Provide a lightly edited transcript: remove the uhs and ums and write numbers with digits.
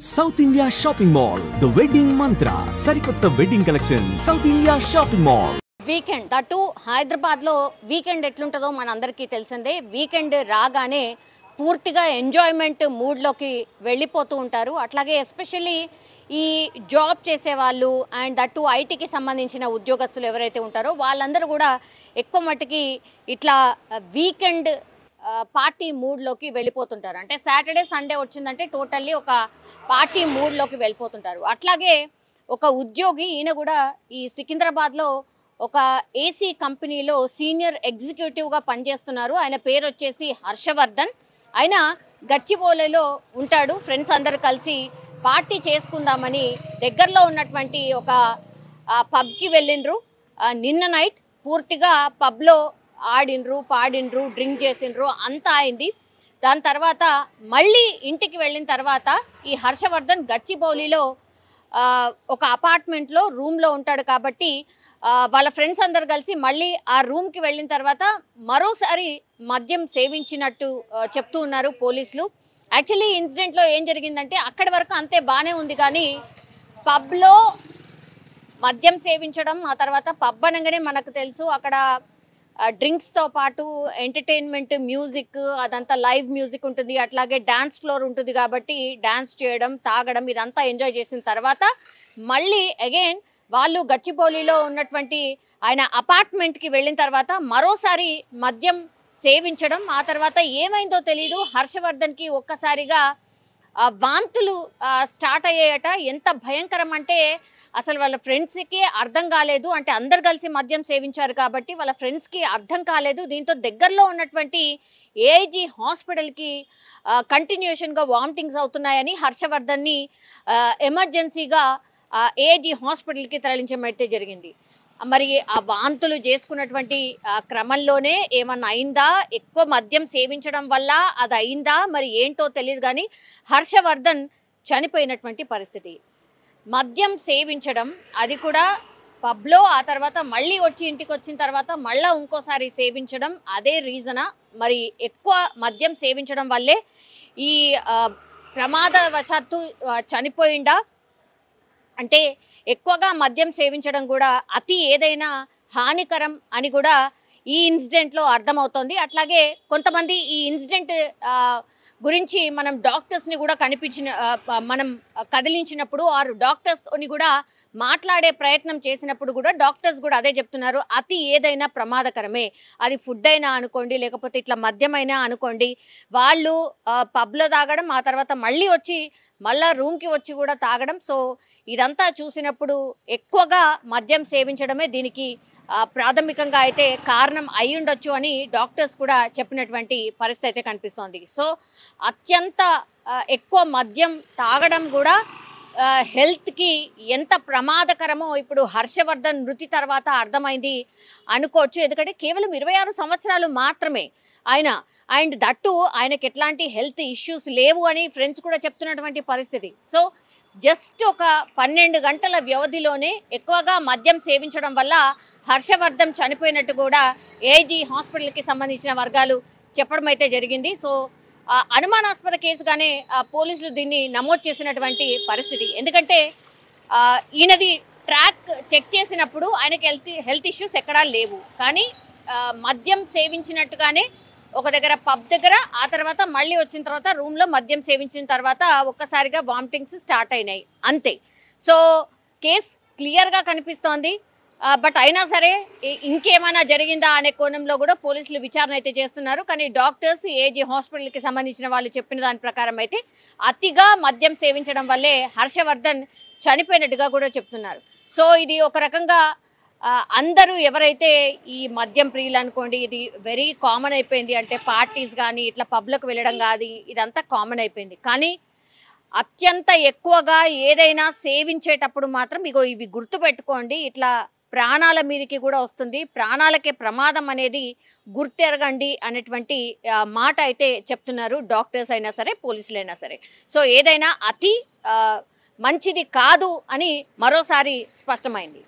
South India Shopping Mall, the wedding mantra, Sarikotta wedding collection, South India Shopping Mall. Weekend that హైదరాబాద్లో weekend ఎట్లుంటుందో మనందరికీ తెలిసిందే. Weekend రాగానే పూర్తిగా ఎంజాయ్మెంట్ మూడ్లోకి వెళ్ళిపోతూ ఉంటారు. అట్లాగే ఎస్పెషల్లీ ఈ జాబ్ చేసేవాళ్ళు అండ్ దట్టు ఐటీకి సంబంధించిన ఉద్యోగస్తులు ఎవరైతే ఉంటారో వాళ్ళందరూ కూడా ఎక్కువ మట్టుకి ఇట్లా వీకెండ్ పార్టీ మూడ్లోకి వెళ్ళిపోతుంటారు. అంటే సాటర్డే సండే వచ్చిందంటే టోటల్లీ ఒక పార్టీ మూడ్లోకి వెళ్ళిపోతుంటారు. అట్లాగే ఒక ఉద్యోగి ఈయన కూడా ఈ సికింద్రాబాద్లో ఒక ఏసీ కంపెనీలో సీనియర్ ఎగ్జిక్యూటివ్గా పనిచేస్తున్నారు. ఆయన పేరు వచ్చేసి హర్షవర్ధన్. ఆయన గచ్చిబౌలిలో ఉంటాడు. ఫ్రెండ్స్ అందరు కలిసి పార్టీ చేసుకుందామని దగ్గరలో ఉన్నటువంటి ఒక పబ్కి వెళ్ళిండ్రు. నిన్న నైట్ పూర్తిగా పబ్లో ఆడిండ్రు, పాడిండ్రు, డ్రింక్ చేసిండ్రు, అంతా అయింది. దాని తర్వాత మళ్ళీ ఇంటికి వెళ్ళిన తర్వాత ఈ హర్షవర్ధన్ గచ్చిబౌలిలో ఒక అపార్ట్మెంట్లో రూమ్లో ఉంటాడు కాబట్టి వాళ్ళ ఫ్రెండ్స్ అందరు కలిసి మళ్ళీ ఆ రూమ్కి వెళ్ళిన తర్వాత మరోసారి మద్యం సేవించినట్టు చెప్తూ ఉన్నారు పోలీసులు. యాక్చువల్లీ ఇన్సిడెంట్లో ఏం జరిగిందంటే అక్కడి వరకు అంతే బాగానే ఉంది, కానీ పబ్లో మద్యం సేవించడం, ఆ తర్వాత పబ్ అనగానే మనకు తెలుసు అక్కడ డ్రింక్స్తో పాటు ఎంటర్టైన్మెంట్, మ్యూజిక్, అదంతా లైవ్ మ్యూజిక్ ఉంటుంది, అట్లాగే డ్యాన్స్ ఫ్లోర్ ఉంటుంది కాబట్టి డ్యాన్స్ చేయడం, తాగడం ఇదంతా ఎంజాయ్ చేసిన తర్వాత మళ్ళీ అగైన్ వాళ్ళు గచ్చిబౌలిలో ఉన్నటువంటి ఆయన అపార్ట్మెంట్కి వెళ్ళిన తర్వాత మరోసారి మద్యం సేవించడం. ఆ తర్వాత ఏమైందో తెలీదు, హర్షవర్ధన్కి ఒక్కసారిగా వాంతులు స్టార్ట్ అయ్యాయట. ఎంత భయంకరం అంటే అసలు వాళ్ళ ఫ్రెండ్స్కి అర్థం కాలేదు. అంటే అందరు కలిసి మద్యం సేవించారు కాబట్టి వాళ్ళ ఫ్రెండ్స్కి అర్థం కాలేదు. దీంతో దగ్గరలో ఉన్నటువంటి ఏఐజీ హాస్పిటల్కి కంటిన్యూషన్గా వామిటింగ్స్ అవుతున్నాయని హర్షవర్ధన్ని ఎమర్జెన్సీగా ఏఐజీ హాస్పిటల్కి తరలించమైతే జరిగింది. మరి ఆ వాంతులు చేసుకున్నటువంటి క్రమంలోనే ఏమన్నా అయిందా, ఎక్కువ మద్యం సేవించడం వల్ల అది అయిందా మరి ఏంటో తెలియదు, కానీ హర్షవర్ధన్ చనిపోయినటువంటి పరిస్థితి. మద్యం సేవించడం, అది కూడా పబ్లో, ఆ తర్వాత మళ్ళీ వచ్చి ఇంటికి వచ్చిన తర్వాత మళ్ళీ ఇంకోసారి సేవించడం, అదే రీజనా? మరి ఎక్కువ మద్యం సేవించడం వల్లే ఈ ప్రమాదవశాత్తు చనిపోయిందా? అంటే ఎక్కువగా మద్యం సేవించడం కూడా అతి ఏదైనా హానికరం అని కూడా ఈ ఇన్సిడెంట్లో అర్థమవుతోంది. అట్లాగే కొంతమంది ఈ ఇన్సిడెంట్ గురించి మనం డాక్టర్స్ని కూడా మనం కదిలించినప్పుడు ఆరు డాక్టర్స్తోని కూడా మాట్లాడే ప్రయత్నం చేసినప్పుడు కూడా డాక్టర్స్ కూడా అదే చెప్తున్నారు, అతి ఏదైనా ప్రమాదకరమే. అది ఫుడ్ అయినా అనుకోండి, లేకపోతే ఇట్లా మద్యమైనా అనుకోండి, వాళ్ళు పబ్లో తాగడం, ఆ తర్వాత మళ్ళీ వచ్చి మళ్ళా రూమ్కి వచ్చి కూడా తాగడం. సో ఇదంతా చూసినప్పుడు ఎక్కువగా మద్యం సేవించడమే దీనికి ప్రాథమికంగా అయితే కారణం అయి ఉండొచ్చు అని డాక్టర్స్ కూడా చెప్పినటువంటి పరిస్థితి అయితే కనిపిస్తోంది. సో అత్యంత ఎక్కువ మద్యం తాగడం కూడా హెల్త్కి ఎంత ప్రమాదకరమో ఇప్పుడు హర్షవర్ధన్ మృతి తర్వాత అర్థమైంది అనుకోవచ్చు. ఎందుకంటే కేవలం 26 సంవత్సరాలు మాత్రమే ఆయన, అండ్ దట్టు ఆయనకి ఎట్లాంటి హెల్త్ ఇష్యూస్ లేవు అని ఫ్రెండ్స్ కూడా చెప్తున్నటువంటి పరిస్థితి. సో జస్ట్ ఒక 12 గంటల వ్యవధిలోనే ఎక్కువగా మద్యం సేవించడం వల్ల హర్షవర్ధన్ చనిపోయినట్టు కూడా ఏఐజీ హాస్పిటల్కి సంబంధించిన వర్గాలు చెప్పడం అయితే జరిగింది. సో అనుమానాస్పద కేసుగానే పోలీసులు దీన్ని నమోదు చేసినటువంటి పరిస్థితి. ఎందుకంటే ఈయనది ట్రాక్ చెక్ చేసినప్పుడు ఆయనకి హెల్త్ ఇష్యూస్ ఎక్కడా లేవు, కానీ మద్యం సేవించినట్టుగానే ఒక దగ్గర పబ్ దగ్గర, ఆ తర్వాత మళ్ళీ వచ్చిన తర్వాత రూమ్లో మద్యం సేవించిన తర్వాత ఒక్కసారిగా వామిటింగ్స్ స్టార్ట్ అయినాయి, అంతే. సో కేసు క్లియర్గా కనిపిస్తోంది. బట్ అయినా సరే ఇంకేమైనా జరిగిందా అనే కోణంలో కూడా పోలీసులు విచారణ అయితే చేస్తున్నారు. కానీ డాక్టర్స్, ఏజీ హాస్పిటల్కి సంబంధించిన వాళ్ళు చెప్పిన దాని ప్రకారం అయితే అతిగా మద్యం సేవించడం వల్లే హర్షవర్ధన్ చనిపోయినట్టుగా కూడా చెప్తున్నారు. సో ఇది ఒక రకంగా అందరూ ఎవరైతే ఈ మద్యం ప్రియులు అనుకోండి, ఇది వెరీ కామన్ అయిపోయింది. అంటే పార్టీస్ కానీ ఇట్లా పబ్లకు వెళ్ళడం కానీ ఇదంతా కామన్ అయిపోయింది. కానీ అత్యంత ఎక్కువగా ఏదైనా సేవించేటప్పుడు మాత్రం ఇవి గుర్తుపెట్టుకోండి, ఇట్లా ప్రాణాల మీదకి కూడా వస్తుంది, ప్రాణాలకే ప్రమాదం అనేది గుర్తెరగండి అనేటువంటి మాట అయితే చెప్తున్నారు డాక్టర్స్ అయినా సరే, పోలీసులైనా సరే. సో ఏదైనా అతి మంచిది కాదు అని మరోసారి స్పష్టమైంది.